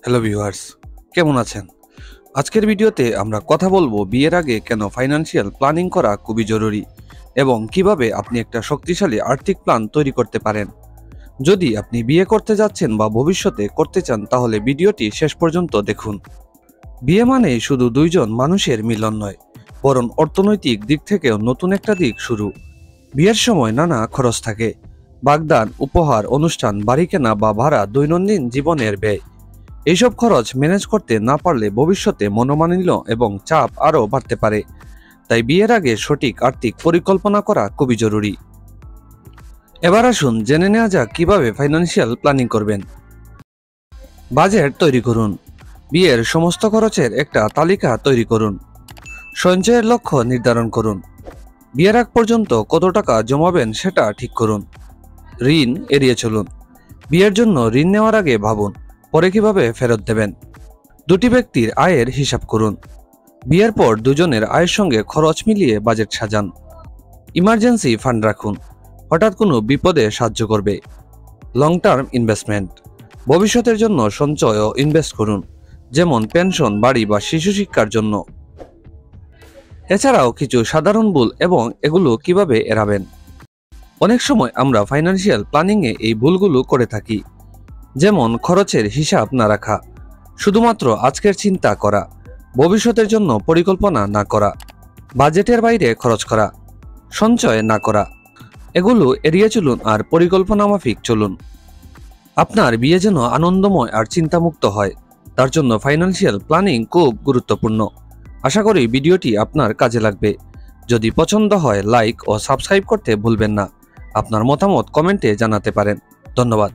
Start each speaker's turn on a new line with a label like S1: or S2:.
S1: Hello viewers, কেমন আছেন? আজকের ভিডিওতে আমরা কথা বলবো বিয়ের আগে কেন ফাইন্যান্সিয়াল প্ল্যানিং করা খুবই জরুরি এবং কিভাবে আপনি একটা শক্তিশালী আর্থিক প্ল্যান তৈরি করতে পারেন। যদি আপনি বিয়ে করতে যাচ্ছেন বা ভবিষ্যতে করতে চান তাহলে ভিডিওটি শেষ পর্যন্ত দেখুন। বিয়ে মানে শুধু দুইজন মানুষের মিলন নয়, বরং অর্থনৈতিক দিক থেকেও নতুন একটা দিক শুরু। বিয়ের সময় নানা খরচ থাকে, বাগদান, উপহার, অনুষ্ঠান, বাড়ি কেনা বা ভাড়া, দৈনন্দিন জীবনের ব্যয়। এইসব খরচ ম্যানেজ করতে না পারলে ভবিষ্যতে মনোমালিন্য এবং চাপ আরও বাড়তে পারে। তাই বিয়ের আগে সঠিক আর্থিক পরিকল্পনা করা খুবই জরুরি। এবার আসুন জেনে নেওয়া যাক কিভাবে ফাইন্যান্সিয়াল প্ল্যানিং করবেন। বাজেট তৈরি করুন। বিয়ের সমস্ত খরচের একটা তালিকা তৈরি করুন। সঞ্চয়ের লক্ষ্য নির্ধারণ করুন। বিয়ের আগ পর্যন্ত কত টাকা জমাবেন সেটা ঠিক করুন। ঋণ এড়িয়ে চলুন। বিয়ের জন্য ঋণ নেওয়ার আগে ভাবুন পরে কিভাবে ফেরত দেবেন। দুটি ব্যক্তির আয়ের হিসাব করুন। বিয়ের পর দুজনের আয়ের সঙ্গে খরচ মিলিয়ে বাজেট সাজান। ইমার্জেন্সি ফান্ড রাখুন, হঠাৎ কোনো বিপদে সাহায্য করবে। লং টার্ম ইনভেস্টমেন্ট, ভবিষ্যতের জন্য সঞ্চয় ও ইনভেস্ট করুন, যেমন পেনশন, বাড়ি বা শিশু শিক্ষার জন্য। এছাড়াও কিছু সাধারণ ভুল এবং এগুলো কিভাবে এড়াবেন। অনেক সময় আমরা ফাইন্যান্সিয়াল প্ল্যানিংয়ে এই ভুলগুলো করে থাকি, যেমন খরচের হিসাব না রাখা, শুধুমাত্র আজকের চিন্তা করা, ভবিষ্যতের জন্য পরিকল্পনা না করা, বাজেটের বাইরে খরচ করা, সঞ্চয় না করা। এগুলো এড়িয়ে চলুন আর পরিকল্পনা মাফিক চলুন। আপনার বিয়ে যেন আনন্দময় আর চিন্তামুক্ত হয়, তার জন্য ফাইন্যান্সিয়াল প্ল্যানিং খুব গুরুত্বপূর্ণ। আশা করি ভিডিওটি আপনার কাজে লাগবে। যদি পছন্দ হয় লাইক ও সাবস্ক্রাইব করতে ভুলবেন না। আপনার মতামত কমেন্টে জানাতে পারেন। ধন্যবাদ।